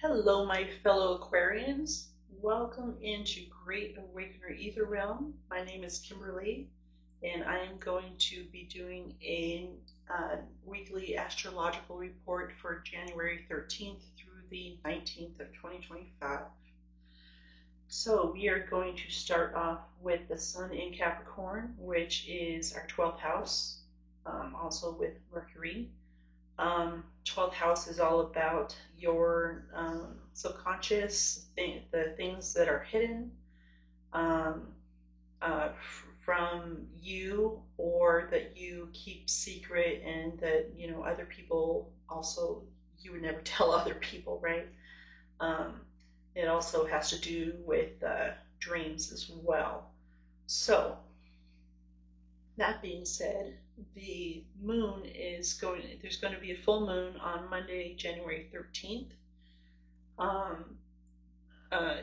Hello, my fellow Aquarians. Welcome into Great Awakener Ether Realm. My name is Kimberly, and I am going to be doing a weekly astrological report for January 13th through the 19th of 2025. So we are going to start off with the Sun in Capricorn, which is our 12th house, also with Mercury. 12th house is all about your subconscious, the things that are hidden um, from you, or that you keep secret, and that other people also, you would never tell other people, right? Um, it also has to do with dreams as well. So that being said, the moon there's going to be a full moon on Monday, January 13th, um,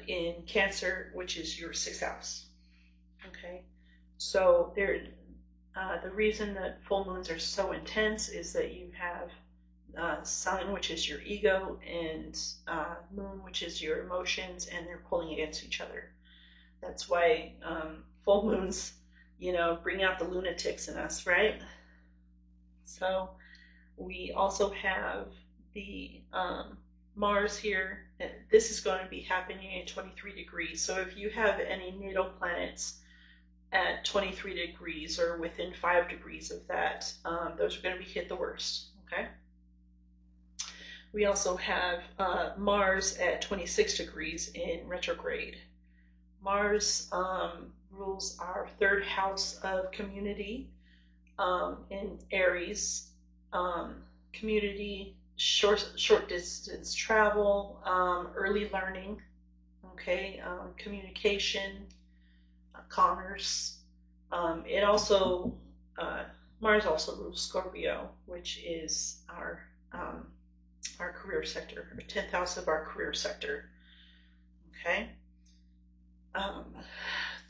in Cancer, which is your sixth house. Okay, so the reason that full moons are so intense is that you have Sun, which is your ego, and Moon, which is your emotions, and they're pulling against each other. That's why full moons, bring out the lunatics in us, right? So we also have the Mars here. This is going to be happening at 23 degrees. So if you have any natal planets at 23 degrees or within 5 degrees of that, those are going to be hit the worst, okay? We also have Mars at 26 degrees in retrograde. Mars rules our third house of community in Aries. Community, short distance travel, early learning, okay, communication, commerce. It also Mars also rules Scorpio, which is our career sector, or 10th house of our career sector. Okay.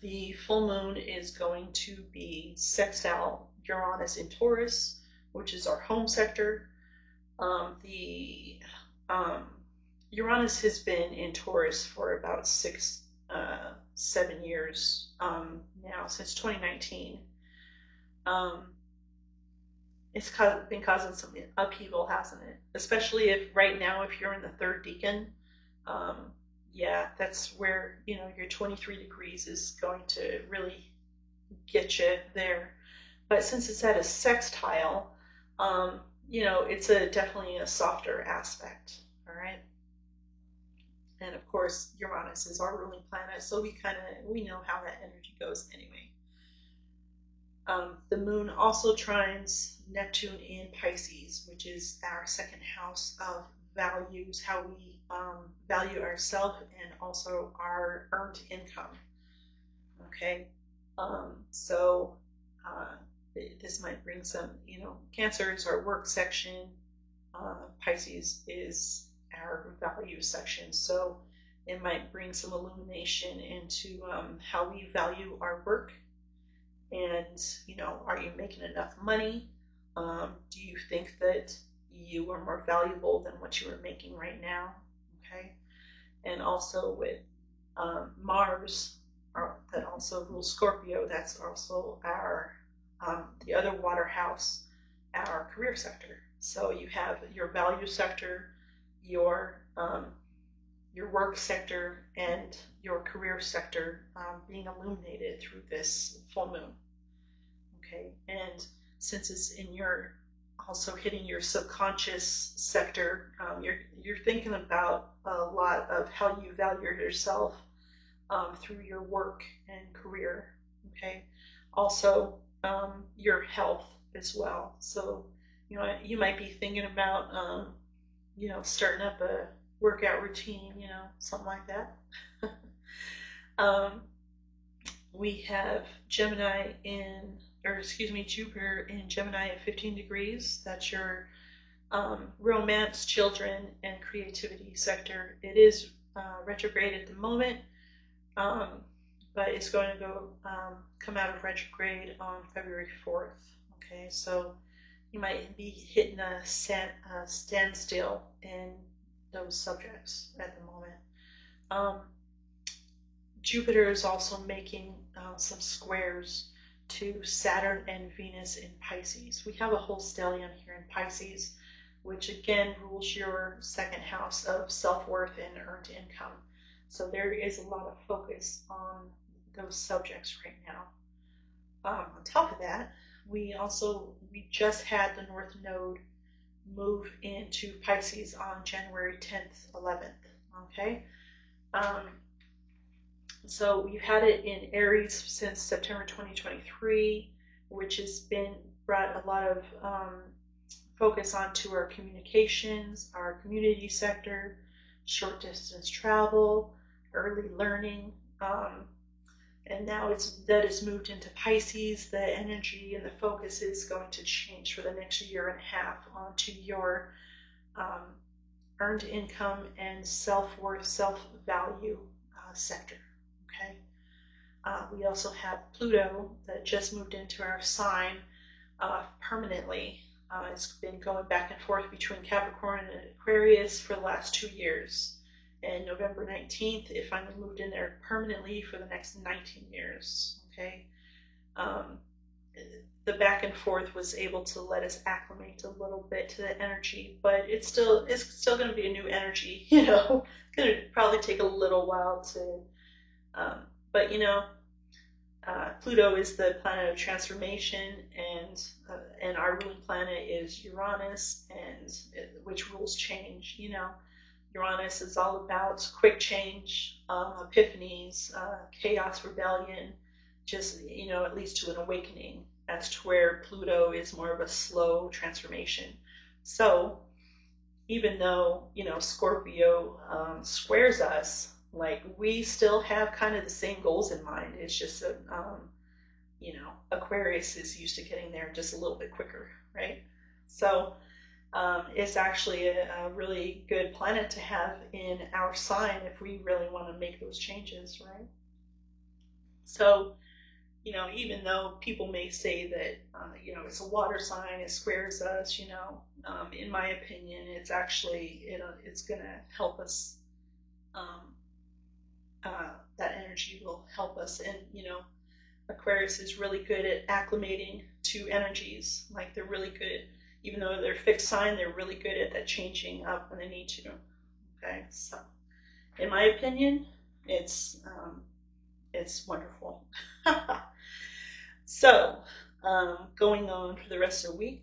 The full moon is going to be sextile Uranus in Taurus, which is our home sector. Uranus has been in Taurus for about 7 years now, since 2019. It's been causing some upheaval, hasn't it? Especially if right now, if you're in the third decan, yeah, that's where your 23 degrees is going to really get you there. But since it's at a sextile, it's definitely a softer aspect. All right. And of course, Uranus is our ruling planet, so we know how that energy goes anyway. The moon also trines Neptune in Pisces, which is our second house of values, how we value ourselves and also our earned income. Okay, so this might bring some, Cancer is our work section, Pisces is our value section, so it might bring some illumination into how we value our work. And are you making enough money? Do you think that you are more valuable than what you are making right now? Okay, and also with Mars, that also rules Scorpio. That's also our the other water house, our career sector. So you have your value sector, your work sector, and your career sector being illuminated through this full moon. Okay, and since it's also hitting your subconscious sector, you're thinking about a lot of how you value yourself through your work and career. Okay, also your health as well. So you might be thinking about starting up a workout routine, something like that. We have Jupiter in Gemini at 15 degrees. That's your romance, children, and creativity sector. It is retrograde at the moment, but it's going to come out of retrograde on February 4th. Okay, so you might be hitting a standstill in those subjects at the moment. Jupiter is also making some squares to Saturn and Venus in Pisces. We have a whole stellium here in Pisces, which again rules your second house of self-worth and earned income. So there is a lot of focus on those subjects right now. On top of that, we just had the North Node move into Pisces on January 10th, 11th. Okay. So we've had it in Aries since September 2023, which has brought a lot of focus onto our communications, our community sector, short distance travel, early learning, and now that is moved into Pisces. The energy and the focus is going to change for the next year and a half onto your earned income and self-worth, self-value sector. Okay. We also have Pluto that just moved into our sign permanently. It's been going back and forth between Capricorn and Aquarius for the last 2 years. And November 19th, it finally moved in there permanently for the next 19 years. Okay. The back and forth was able to let us acclimate a little bit to the energy, but it's still going to be a new energy. You know, it's going to probably take a little while to. But you know, Pluto is the planet of transformation, and our ruling planet is Uranus, which rules change. You know, Uranus is all about quick change, epiphanies, chaos, rebellion, just, you know, it leads to an awakening, as to where Pluto is more of a slow transformation. So even though, you know, Scorpio squares us, like, we still have kind of the same goals in mind. It's just that, you know, Aquarius is used to getting there just a little bit quicker, right? So it's actually a really good planet to have in our sign if we really want to make those changes, right? So, you know, even though people may say that, you know, it's a water sign, it squares us, you know, in my opinion, it's actually, it's going to help us. That energy will help us. And, you know, Aquarius is really good at acclimating to energies. Like, they're really good, even though they're fixed sign, they're really good at that changing up when they need to. Okay, so in my opinion, it's wonderful. So going on for the rest of the week,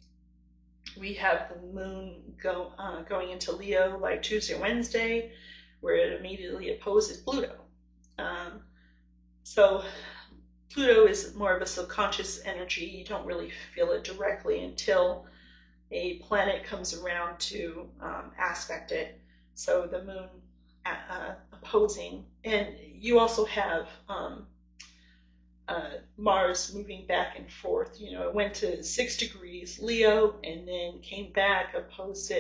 we have the moon going into Leo like Tuesday, Wednesday, where it immediately opposes Pluto. So Pluto is more of a subconscious energy. You don't really feel it directly until a planet comes around to aspect it. So the moon opposing, and you also have Mars moving back and forth. You know, it went to 6 degrees Leo and then came back, opposed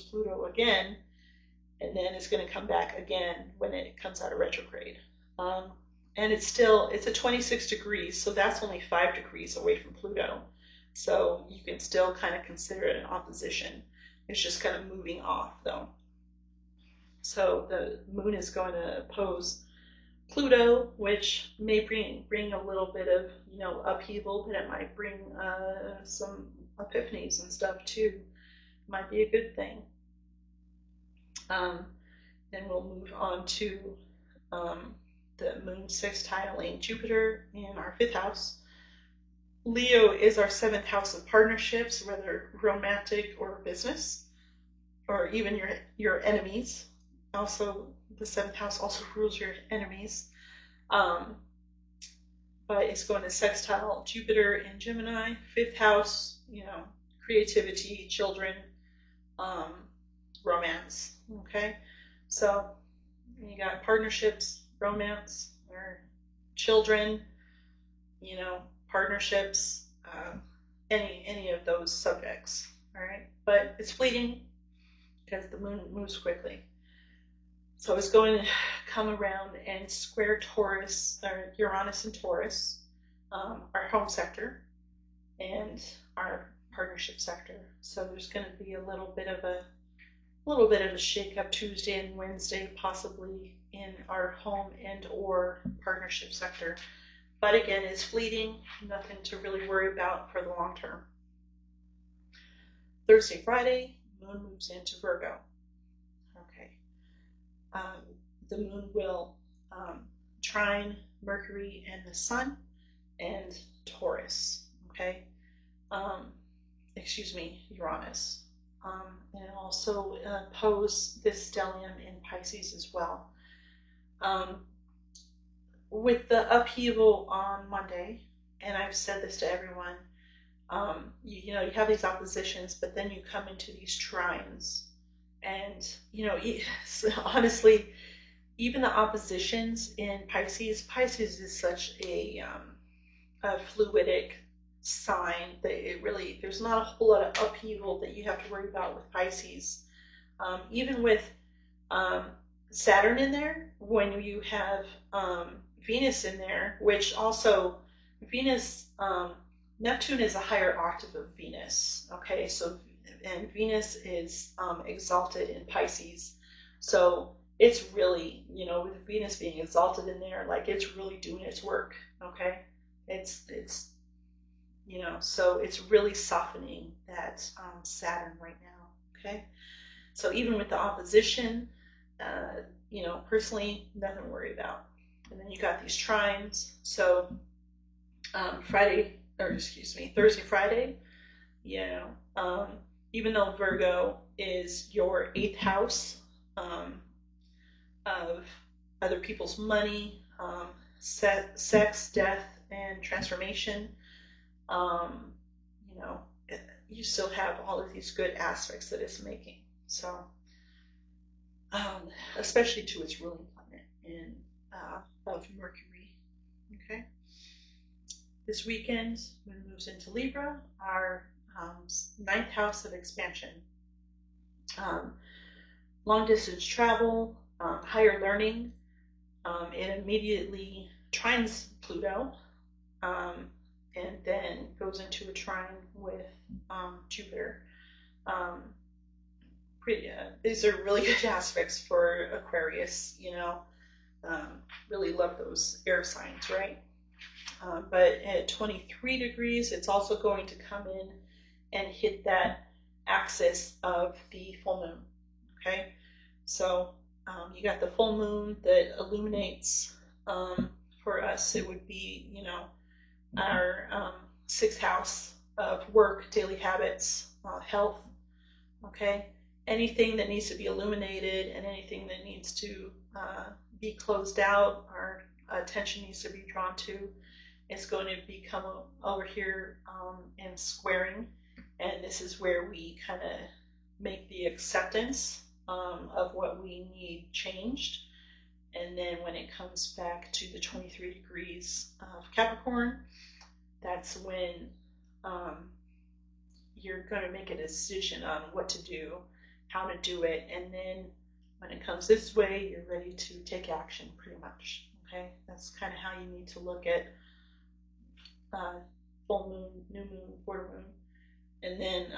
Pluto again, and then it's going to come back again when it comes out of retrograde. And it's a 26 degrees, so that's only 5 degrees away from Pluto. So you can still kind of consider it an opposition. It's just kind of moving off, though. So the moon is going to oppose Pluto, which may bring a little bit of, you know, upheaval, but it might bring some epiphanies and stuff too. Might be a good thing. Then we'll move on to the moon sextiling Jupiter in our 5th house. Leo is our 7th house of partnerships, whether romantic or business, or even your enemies. Also, the 7th house also rules your enemies. But it's going to sextile Jupiter in Gemini, 5th house, you know, creativity, children, romance. Okay, so you got partnerships, romance, or children, you know, partnerships, any of those subjects. All right, but it's fleeting because the moon moves quickly. So it's going to come around and square Taurus, or Uranus and Taurus, our home sector, and our partnership sector. So there's going to be a little bit of a little bit of a shake-up Tuesday and Wednesday, possibly in our home and or partnership sector. But again, it's fleeting, nothing to really worry about for the long term. Thursday, Friday, moon moves into Virgo. Okay. The moon will trine Mercury and the Sun and Taurus. Okay. Excuse me, Uranus. And also pose this stellium in Pisces as well. With the upheaval on Monday, and I've said this to everyone, you know, you have these oppositions, but then you come into these trines. And, you know, honestly, even the oppositions in Pisces is such a fluidic sign that it really, there's not a whole lot of upheaval that you have to worry about with Pisces. Even with Saturn in there, when you have Venus in there, which also Venus, Neptune is a higher octave of Venus, okay? So, and Venus is exalted in Pisces. So it's really, you know, with Venus being exalted in there, like it's really doing its work, okay? It's you know, so it's really softening that Saturn right now, okay? So even with the opposition, you know, personally, nothing to worry about. And then you got these trines. So Thursday, Friday, you know, even though Virgo is your 8th house of other people's money, sex, death, and transformation, you know, you still have all of these good aspects that it's making. So, especially to its ruling planet in of Mercury. Okay. This weekend, moon moves into Libra, our 9th house of expansion. Long distance travel, higher learning. It immediately trines Pluto, and then goes into a trine with Jupiter. These are really good aspects for Aquarius, you know. Really love those air signs, right? But at 23 degrees, it's also going to come in and hit that axis of the full moon, okay? So you got the full moon that illuminates, for us, it would be, you know, our 6th house of work, daily habits, health, okay? Anything that needs to be illuminated and anything that needs to be closed out or attention needs to be drawn to is going to become over here in squaring. And this is where we kind of make the acceptance of what we need changed. And then when it comes back to the 23 degrees of Capricorn, that's when you're going to make a decision on what to do, how to do it, and then when it comes this way, you're ready to take action, pretty much. Okay, that's kind of how you need to look at full moon, new moon, quarter moon, and then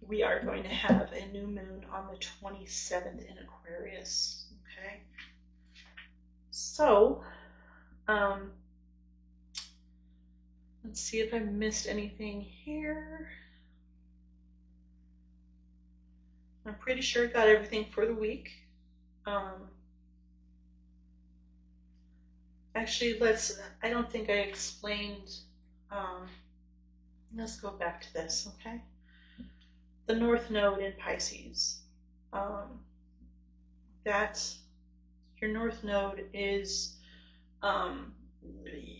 we are going to have a new moon on the 27th in Aquarius. Okay, so let's see if I missed anything here. I'm pretty sure I got everything for the week. Actually, I don't think I explained, let's go back to this, okay? The North Node in Pisces. Your North Node is,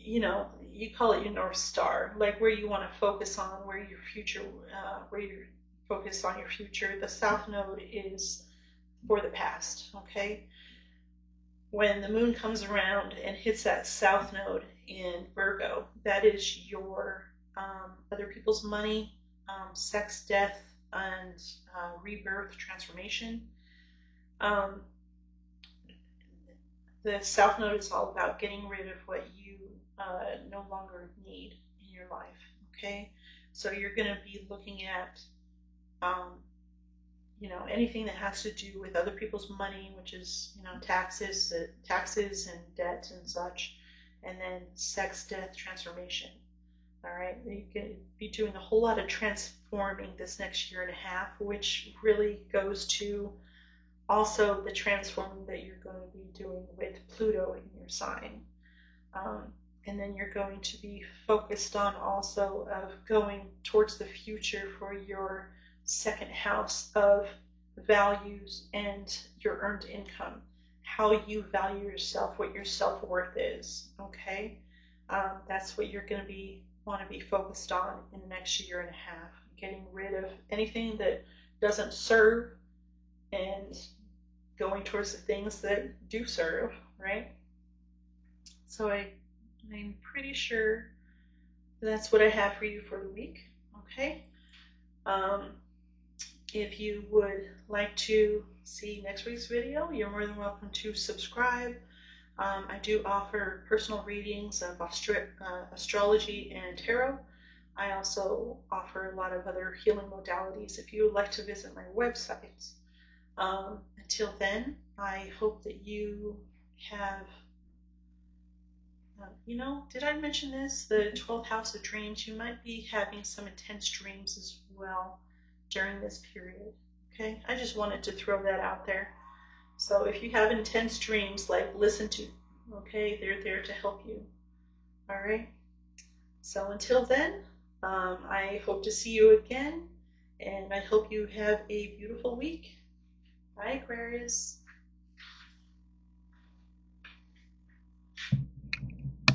you know, you call it your North Star, like where you want to focus on, where your future, where you're focused on your future. The South Node is for the past, okay? When the moon comes around and hits that South Node in Virgo, that is your other people's money, sex, death, and rebirth, transformation. The South Node is all about getting rid of what you no longer need in your life, okay? So you're going to be looking at, you know, anything that has to do with other people's money, which is, you know, taxes and debt and such, and then sex, death, transformation. All right, you can be doing a whole lot of transforming this next year and a half, which really goes to also the transforming that you're going to be doing with Pluto in your sign. And then you're going to be focused on also of going towards the future for your second house of values and your earned income, how you value yourself, what your self-worth is. Okay, that's what you're going to want to be focused on in the next year and a half, getting rid of anything that doesn't serve and going towards the things that do serve, right? So I'm pretty sure that's what I have for you for the week. Okay. If you would like to see next week's video, you're more than welcome to subscribe. I do offer personal readings of astrology and tarot. I also offer a lot of other healing modalities if you would like to visit my website. Until then, I hope that you have, you know, did I mention this? The 12th house of dreams, you might be having some intense dreams as well during this period. Okay, I just wanted to throw that out there. So if you have intense dreams, like, listen to, okay, they're there to help you. All right. So until then, I hope to see you again, and I hope you have a beautiful week. Bye, Aquarius.